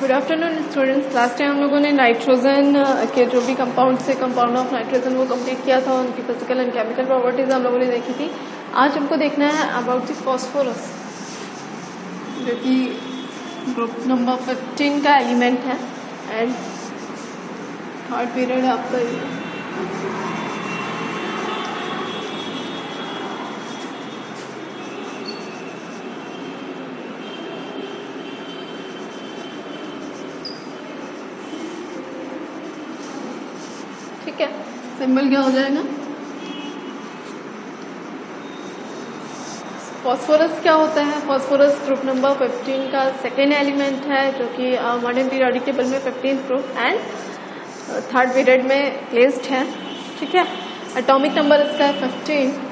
Good afternoon students. Last time हम लोगों ने नाइट्रोजन के जो भी कंपाउंड से कंपाउंड ऑफ नाइट्रोजन वो कंप्लीट किया था, उनकी फिजिकल एंड केमिकल प्रॉपर्टीज हम लोगों ने देखी थी। आज हमको देखना है अबाउट द फॉस्फोरस, जो कि ग्रुप नंबर 15 का एलिमेंट है एंड थर्ड पीरियड है आपका ये। ठीक है, सिंबल क्या हो जाएगा? फॉस्फोरस क्या होता है? फॉस्फोरस ग्रुप नंबर 15 का सेकेंड एलिमेंट है, जो कि मॉडर्न पीरियोडिक टेबल में 15th group and third period में प्लेस्ड है। ठीक है, एटॉमिक नंबर इसका है 15।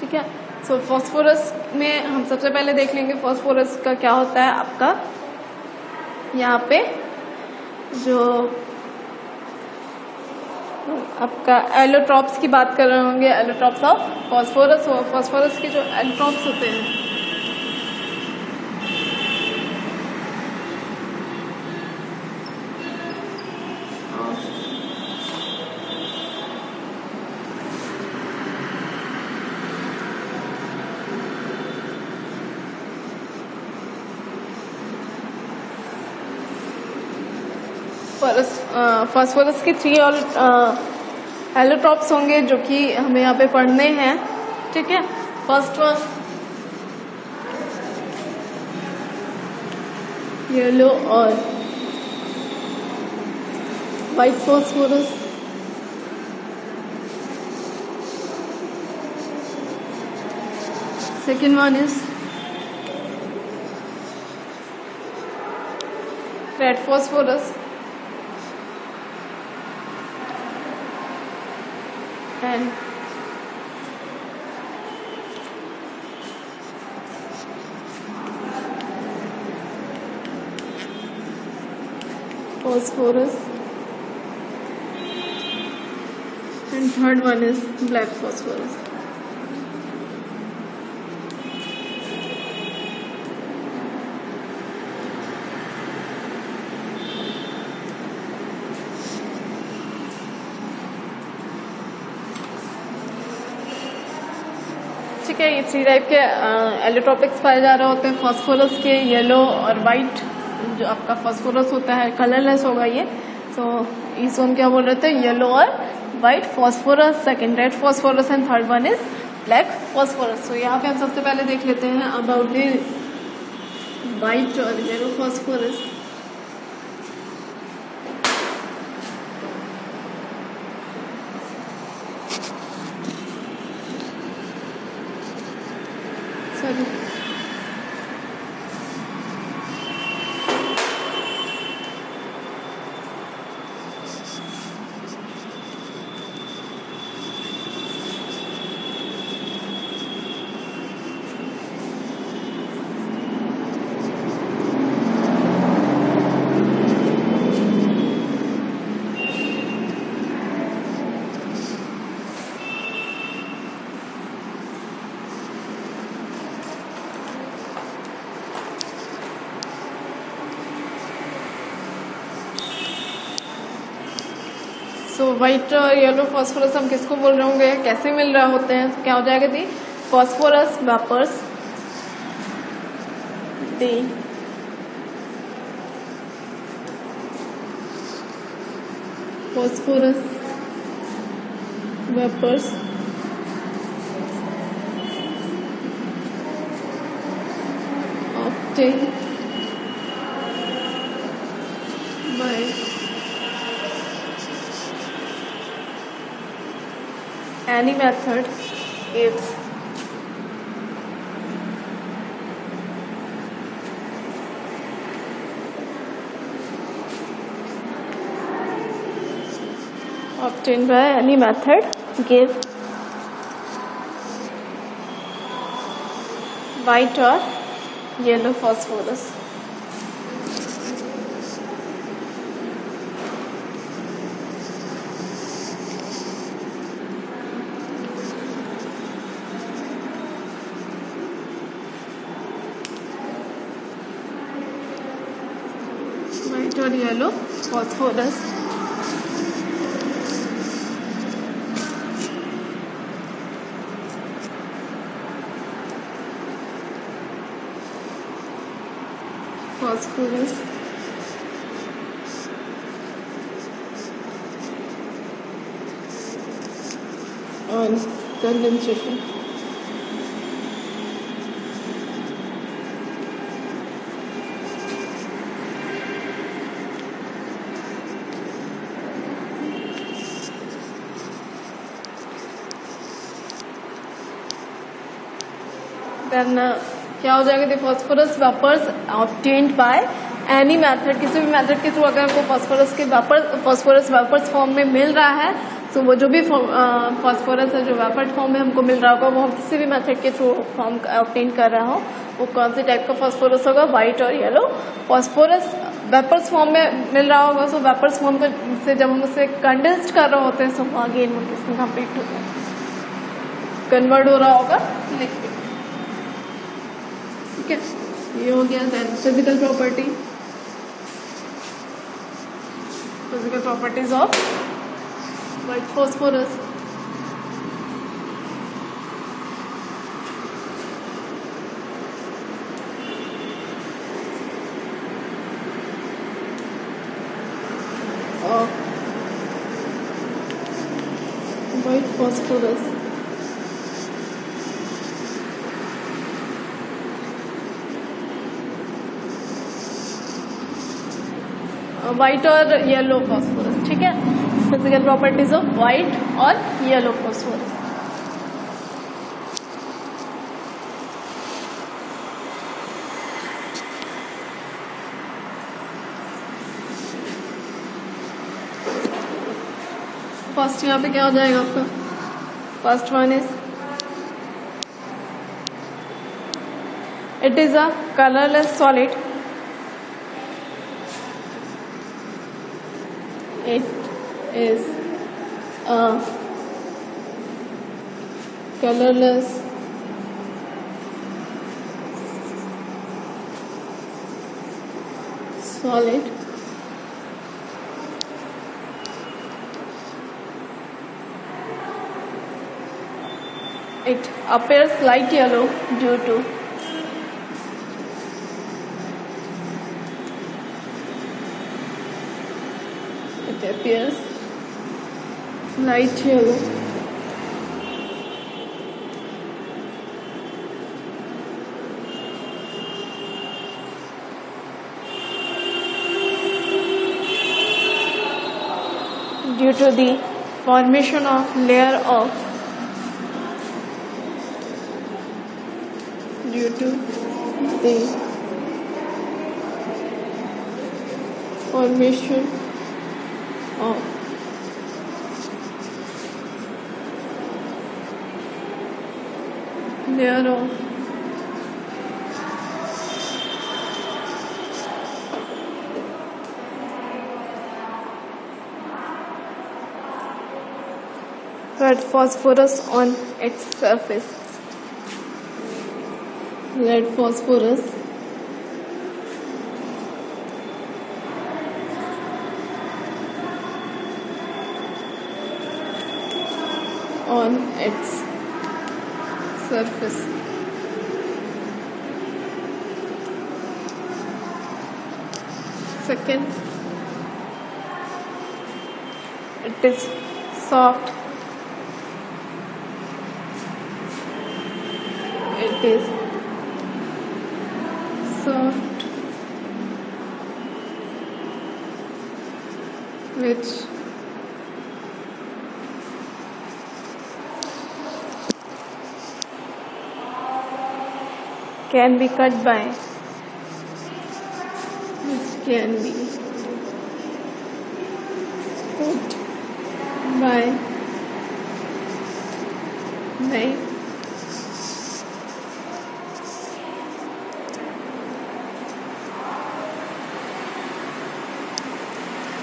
ठीक है, सो फॉस्फोरस में हम सबसे पहले देख लेंगे फॉस्फोरस का क्या होता है। आपका यहाँ पे जो आपका एलोट्रॉप्स की बात कर रहे होंगे, एलोट्रॉप्स ऑफ फॉस्फोरस। फॉस्फोरस के जो एलोट्रॉप्स होते हैं फॉस्फोरस के 3 और एलोट्रॉप्स होंगे जो कि हमें यहाँ पे पढ़ने हैं। ठीक है, फर्स्ट वन येलो और white phosphorus, second one is red phosphorus and phosphorus and third one is black phosphorus. ठीक है, ये 3 टाइप के एलोट्रॉपिक्स पाए जा रहे होते हैं फॉस्फोरस के। येलो और वाइट जो आपका फॉस्फोरस होता है कलरलेस होगा ये। सो इस वन क्या बोल रहे थे? येलो और white phosphorus, second red phosphorus and third one is black phosphorus. So यहाँ पे हम सबसे पहले देख लेते हैं अबाउट द वाइट और येलो फॉस्फोरस। तो व्हाइट और येलो फॉस्फोरस हम किसको बोल रहे होंगे, कैसे मिल रहे होते हैं? तो क्या हो जाएगा the phosphorus vapours, the phosphorus vapours obtained by any method if obtained by any method give white or yellow phosphorus. White or yellow phosphorus. Phosphorus on condensation. Then क्या हो जाएगा? The phosphorus vapours obtained by any method, किसी भी method के through अगर आपको phosphorus vapours form में मिल रहा है तो वो जो भी फॉस्फोरस है जो वेपर फॉर्म में हमको मिल रहा होगा वो हम किसी भी मेथड के थ्रू फॉर्म ऑब्टेन कर रहा हो, वो कौन से टाइप का फॉस्फोरस होगा? व्हाइट और येलो फॉस्फोरस वेपर्स फॉर्म में मिल रहा होगा। सो वेपर्स फॉर्म से जब हम उसे कंडेंस्ड कर रहे होते हैं सो अगेन वो किसमें कंप्लीट हो गया, कन्वर्ट हो रहा होगा लिक्विड। ठीक है, ये हो गया। Then physical properties of white phosphorus. White phosphorus white और येलो फॉस्फोरस। ठीक है, फिजिकल प्रॉपर्टीज ऑफ व्हाइट और येलो फॉस्फोरस। फर्स्ट यहाँ पे क्या हो जाएगा आपका? First one is it is a colourless solid. It is a colorless solid it appears light yellow due to appears light yellow due to the formation of layer of layer of red phosphorus on its surface. Red phosphorus on its surface. Second, it is soft. It is soft which can be cut by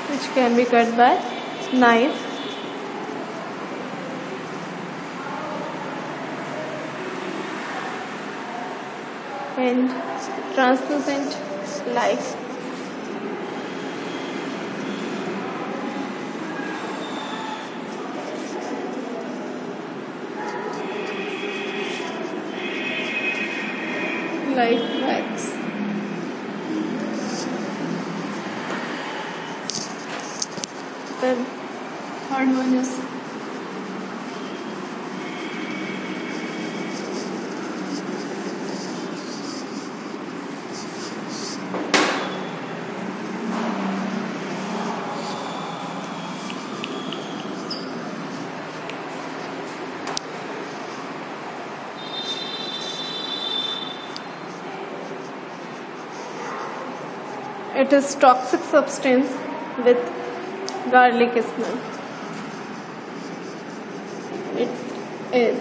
which can be cut by knife. And translucent light. Light wax. Then third one is it is toxic substance with garlic smell. It is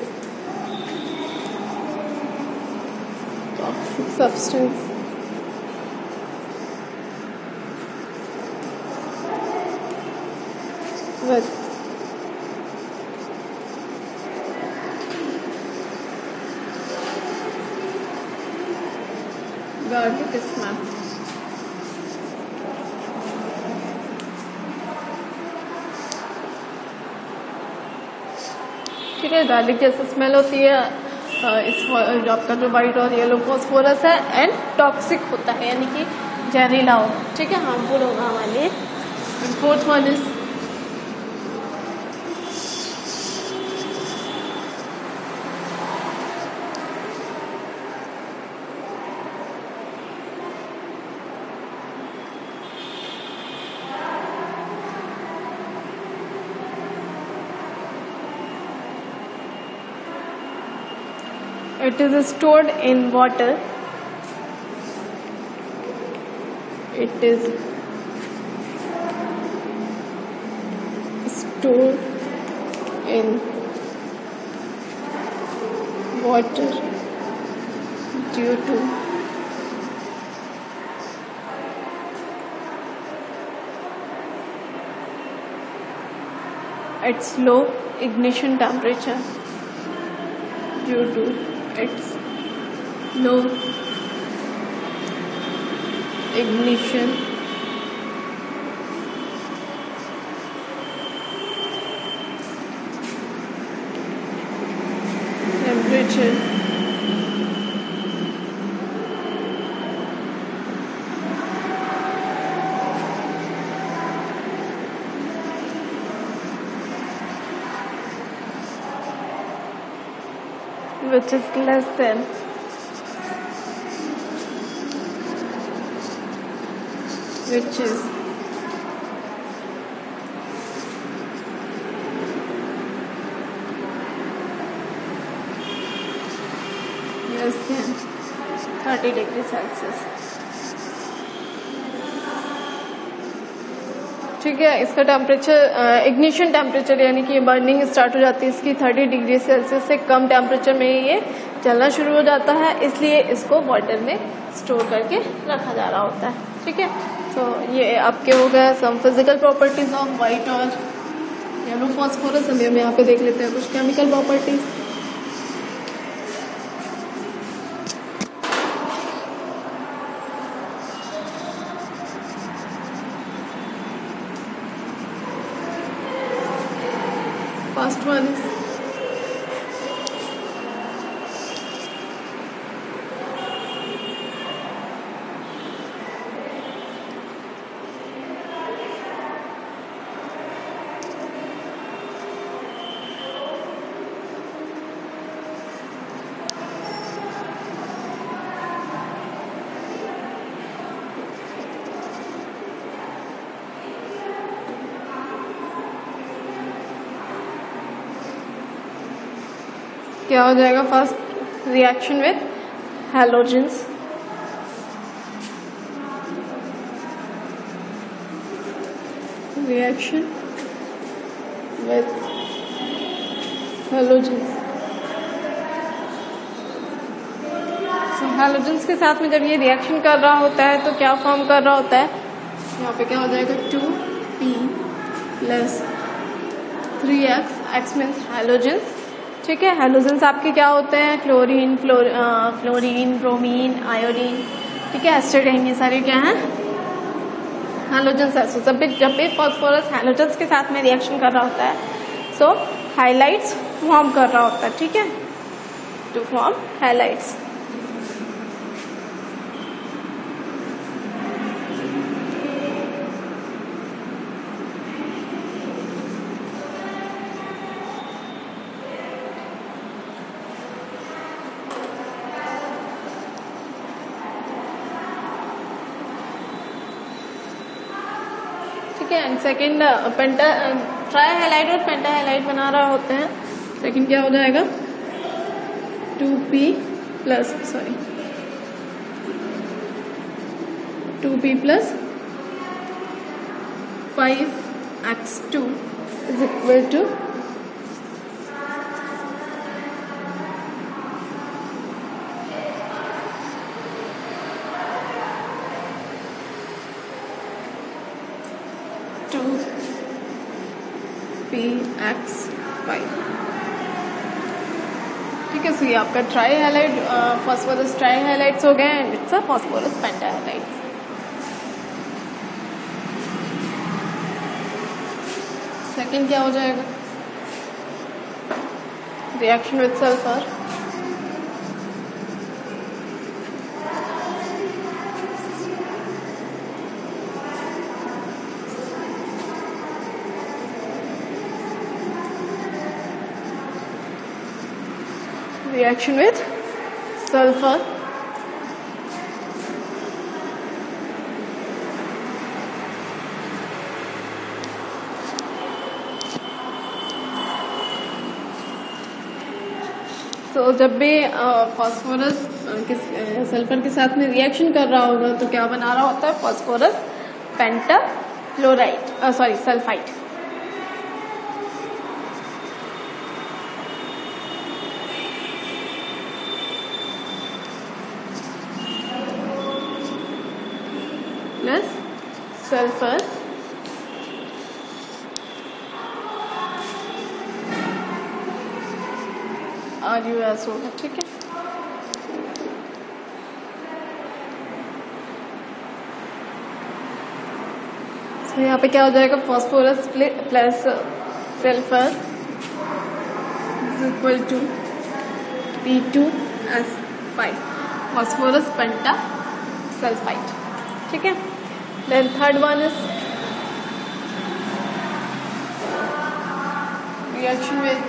toxic substance with garlic smell. ठीक है, garlic जैसे smell होती है इस जो आपका जो white और येलो फॉस्फोरस है, एंड टॉक्सिक होता है यानी कि जहरीला होगा, ठीक है, हार्मफुल होगा हमारे लिए. Fourth one is it is stored in water. It is stored in water due to its low ignition temperature. Due to its low ignition temperature, which is less than which is less than 30 degrees Celsius. ठीक है, इसका temperature ignition temperature यानी कि burning start हो जाती है इसकी 30 degree Celsius से कम टेम्परेचर में ये जलना शुरू हो जाता है, इसलिए इसको वाटर में स्टोर करके रखा जा रहा होता है. ठीक है, तो ये आपके हो गया some physical properties of white और येलो फॉस्फोरस. अभी हम यहाँ पे देख लेते हैं कुछ chemical properties. First one is क्या हो जाएगा. First reaction with halogens. Reaction with halogens. So halogens के साथ में जब ये रिएक्शन कर रहा होता है तो क्या फॉर्म कर रहा होता है, यहाँ पे क्या हो जाएगा 2 P plus 3x, x means halogen. ठीक है, हैलोजन्स आपके क्या होते हैं? Chlorine, fluorine, bromine, iodine. ठीक है, एस्टेटाइन, ये सारे क्या हैं? हैलोजन्स है। सो जब भी फॉस्फोरस हैलोजन्स के साथ में रिएक्शन कर रहा होता है, सो हाइलाइट्स फॉर्म कर रहा होता है। ठीक है, टू फॉर्म हाइलाइट्स। ठीक है, एंड सेकेंड ट्राई हाइलाइट और पेंटा हाइलाइट बना रहा होते हैं। सेकेंड क्या हो जाएगा? 2p plus 5x2 is equal to 2px5। ठीक है, सो ये आपका try highlight phosphorus try highlights हो गए and it's a phosphorus penta highlight. Second क्या हो जाएगा? Reaction with sulphur, reaction with sulfur, तो जब भी फॉस्फोरस सल्फर के साथ में रिएक्शन कर रहा होगा तो क्या बना रहा होता है? Phosphorus pentachloride, sulphide. Plus sulphur RuS होगा। ठीक है, तो यहाँ पे क्या हो जाएगा? Phosphorus plus sulphur is equal to P2S5, phosphorus pentasulphide. ठीक है, then third one is reaction with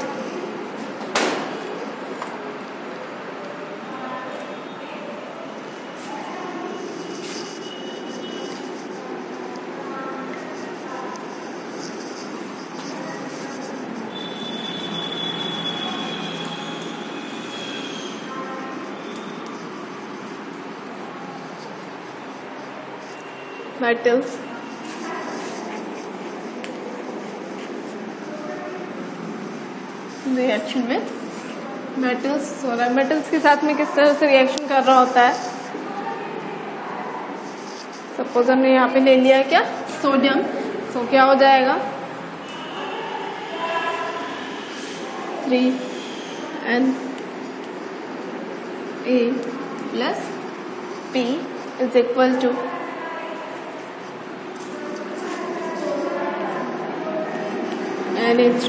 metals, रिएक्शन में मेटल्स, सोलर मेटल्स के साथ में किस तरह से रिएक्शन कर रहा होता है? सपोज हमने यहाँ पे ले लिया क्या? सोडियम। सो क्या हो जाएगा? 3Na plus P is equal to Na3P।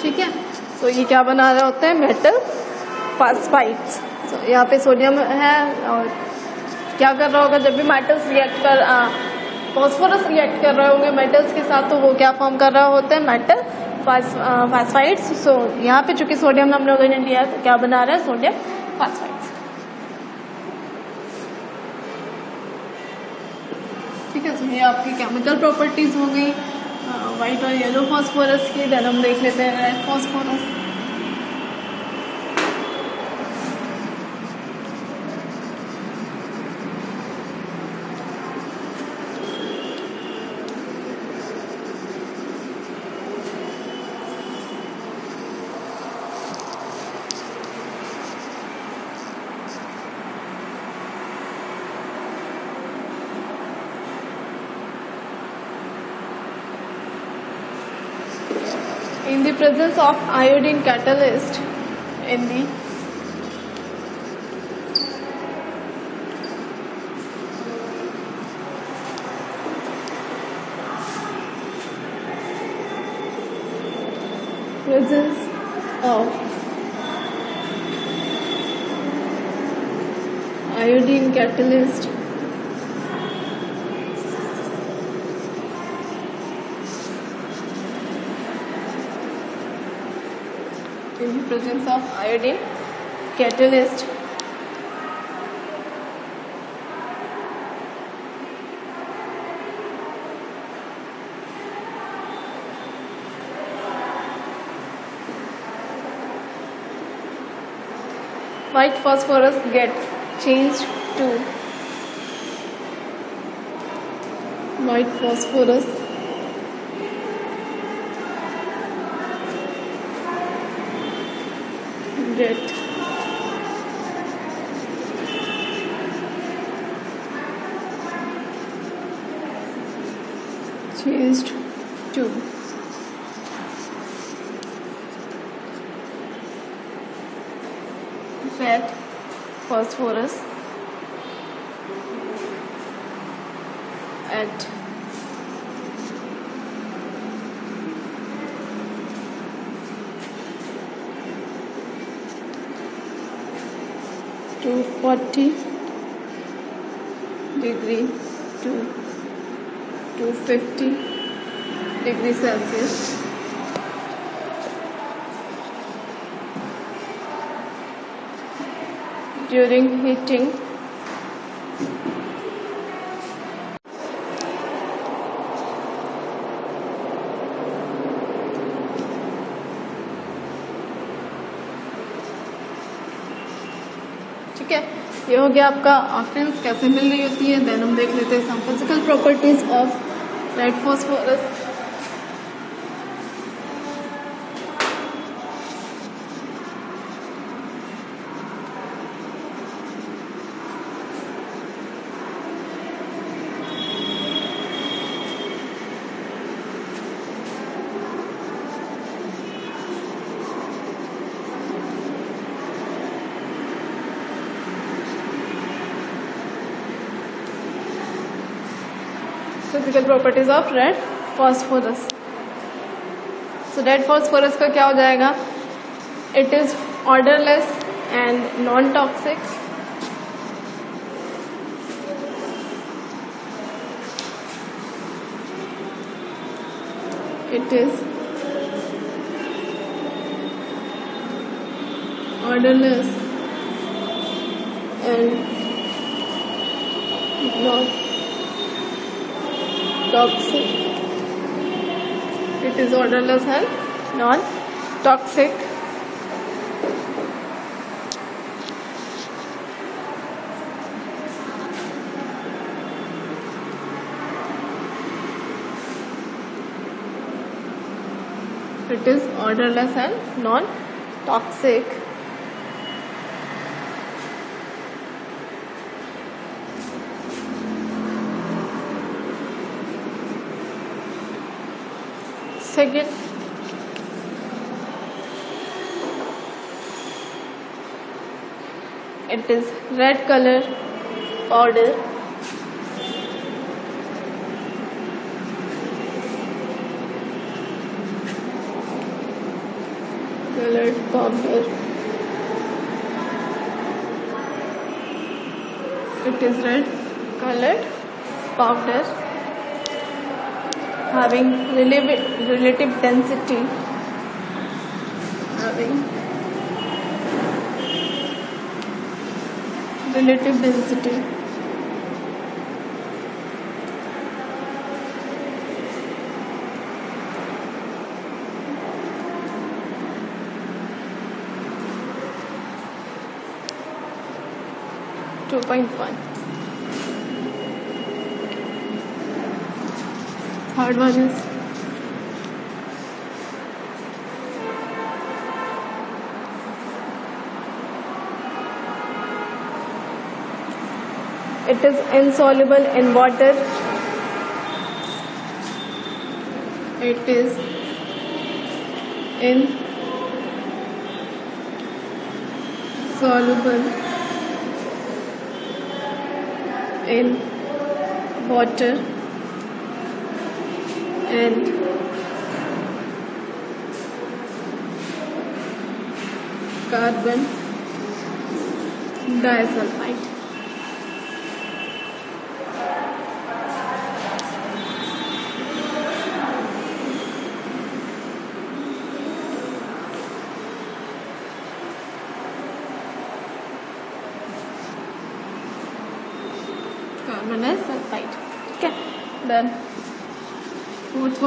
ठीक है, तो ये क्या बना रहे होते हैं? मेटल फास्फाइड्स। तो यहाँ पे सोडियम है और क्या कर रहा होगा? जब भी मेटल्स फॉस्फोरस रिएक्ट कर रहे होंगे मेटल्स के साथ, तो वो क्या फॉर्म कर रहे होते हैं? मेटल फास्फाइड्स। सो यहाँ पे चूंकि सोडियम हम लोगों ने लिया तो क्या बना रहा है? सोडियम फास्फाइड्स। ठीक है, तो ये आपकी केमिकल प्रॉपर्टीज हो गई व्हाइट और येलो फॉस्फोरस की। देन हम देख लेते हैं red phosphorus. In the presence of iodine catalyst in the presence of iodine catalyst in the presence of iodine catalyst white phosphorus get changed to white phosphorus get changed to red phosphorus at 240 degree to 250 degrees Celsius. During heating, ठीक है, ये हो गया आपका ऑक्टेन्स कैसे मिल रही होती है। देन हम देख लेते हैं some physical properties of red phosphorus. Physical properties of red phosphorus. So red phosphorus का क्या हो जाएगा? It is odourless and non toxic. It is odourless and not toxic. It is odorless and non-toxic. It is odorless and non-toxic. Second, it is red color powder. Colored powder. It is red colored powder having relative density, relative density (2.1). Third one is it is insoluble in water. It is insoluble in water and carbon disulfide. Carbon disulfide. Okay, then fourth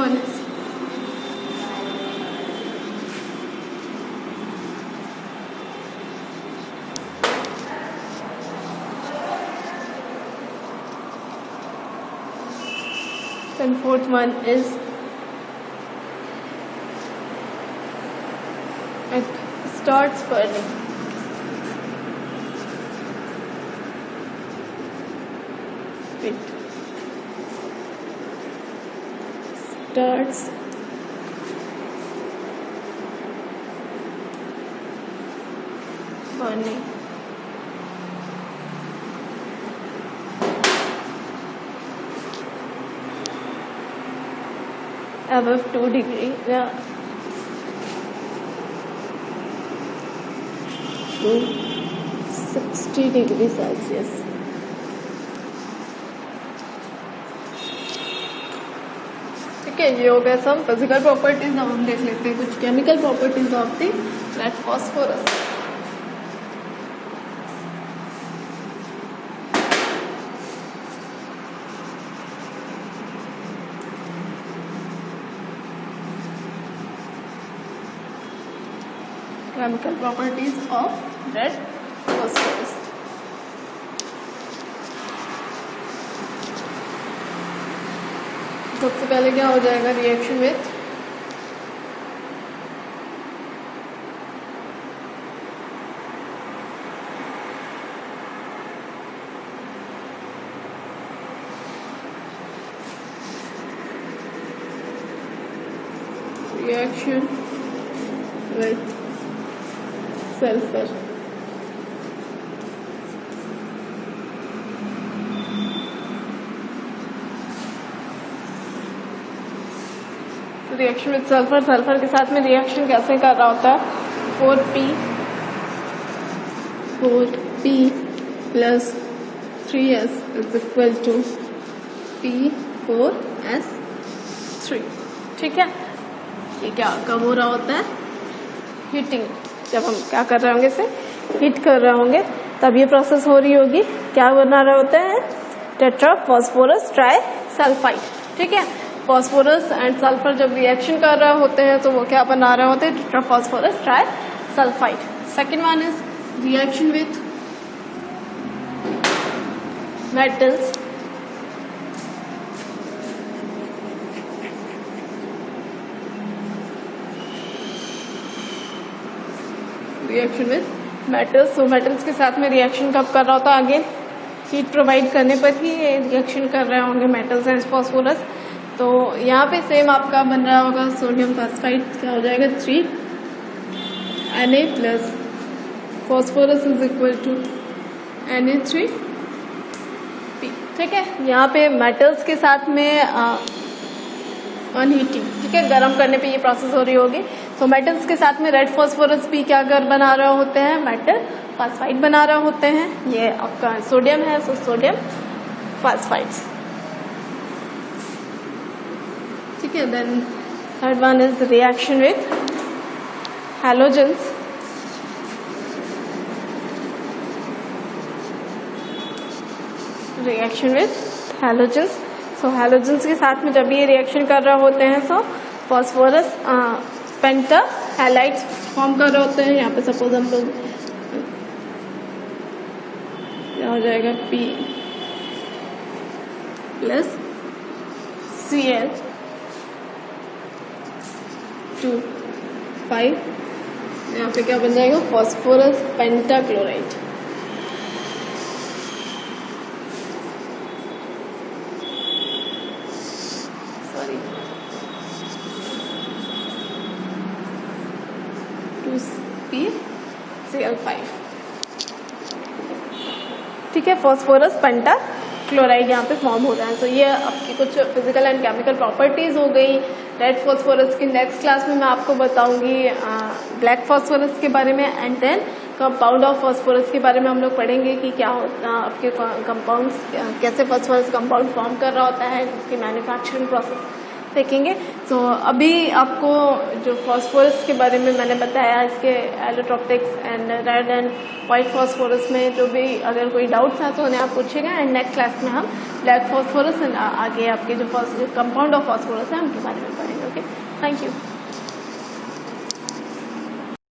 one is it starts burning. It starts burning. Above 2 degree, yeah, to 60 degree Celsius. ठीक है, ये हो गया सब physical properties. अब हम देख लेते हैं कुछ chemical properties of the red phosphorus. Chemical properties of red phosphorus. सबसे पहले क्या हो जाएगा? Reaction with sulfur. Reaction with sulphur. Sulphur के साथ में रिएक्शन कैसे कर रहा होता है? 4p plus 3s is equal to P4s3. ठीक है, ये क्या कब हो रहा होता है? हीटिंग. जब हम क्या कर रहे होंगे, इसे हीट कर रहे होंगे, तब ये प्रोसेस हो रही होगी. क्या बना रहा होता है? Tetra phosphorus trisulphide. ठीक है, फॉस्फोरस एंड सल्फर जब रिएक्शन कर रहे होते हैं तो वो क्या बना रहे होते हैं? Tetra phosphorus trisulphide. Second one is reaction with metals. Reaction with metals. तो मेटल्स के साथ में रिएक्शन कब कर रहा होता है? अगेन हीट प्रोवाइड करने पर ही ये रिएक्शन कर रहे होंगे मेटल्स एंड फॉस्फोरस. तो यहाँ पे सेम आपका बन रहा होगा सोडियम फॉस्फाइड. क्या हो जाएगा? 3Na plus phosphorus is equal to Na3P. ठीक है, यहाँ पे मेटल्स के साथ में अनहीटिंग, ठीक है, गर्म करने पे ये प्रोसेस हो रही होगी. तो मेटल्स के साथ में रेड फॉस्फोरस भी क्या कर बना रहे होते हैं? मेटल फॉस्फाइड बना रहे होते हैं. ये आपका सोडियम है, सो सोडियम फॉस्फाइड्स. ठीक है, then third one is reaction with halogens. Reaction with halogens. So halogens के साथ में जब ये रिएक्शन कर रहे होते हैं तो फॉस्फोरस पेंटा हैलाइड्स फॉर्म कर रहे होते हैं. यहाँ पे सपोज हम लोग क्या हो जाएगा? P plus Cl2 5. यहाँ पे क्या बन जाएगा? Phosphorus pentachloride. 0.5। ठीक है, फॉस्फोरस पेंटा क्लोराइड यहाँ पे फॉर्म हो रहा है। तो ये आपकी कुछ फिजिकल एंड केमिकल प्रॉपर्टीज हो गई रेड फॉस्फोरस की। नेक्स्ट क्लास में मैं आपको बताऊंगी ब्लैक फॉस्फोरस के बारे में, and then compound of phosphorus के बारे में हम लोग पढ़ेंगे कि क्या होता है आपके कंपाउंड्स, कैसे फॉस्फोरस कंपाउंड फॉर्म कर रहा होता है, उसकी मैन्युफैक्चरिंग प्रोसेस देखेंगे। तो अभी आपको जो फॉस्फोरस के बारे में मैंने बताया, इसके allotropics and red and white phosphorus में जो भी अगर कोई डाउट्स हैं तो उन्हें आप पूछेगा, एंड नेक्स्ट क्लास में हम ब्लैक फॉस्फोरस एंड आगे आपके जो कंपाउंड ऑफ फॉस्फोरस है उनके बारे में पढ़ेंगे। Okay, thank you.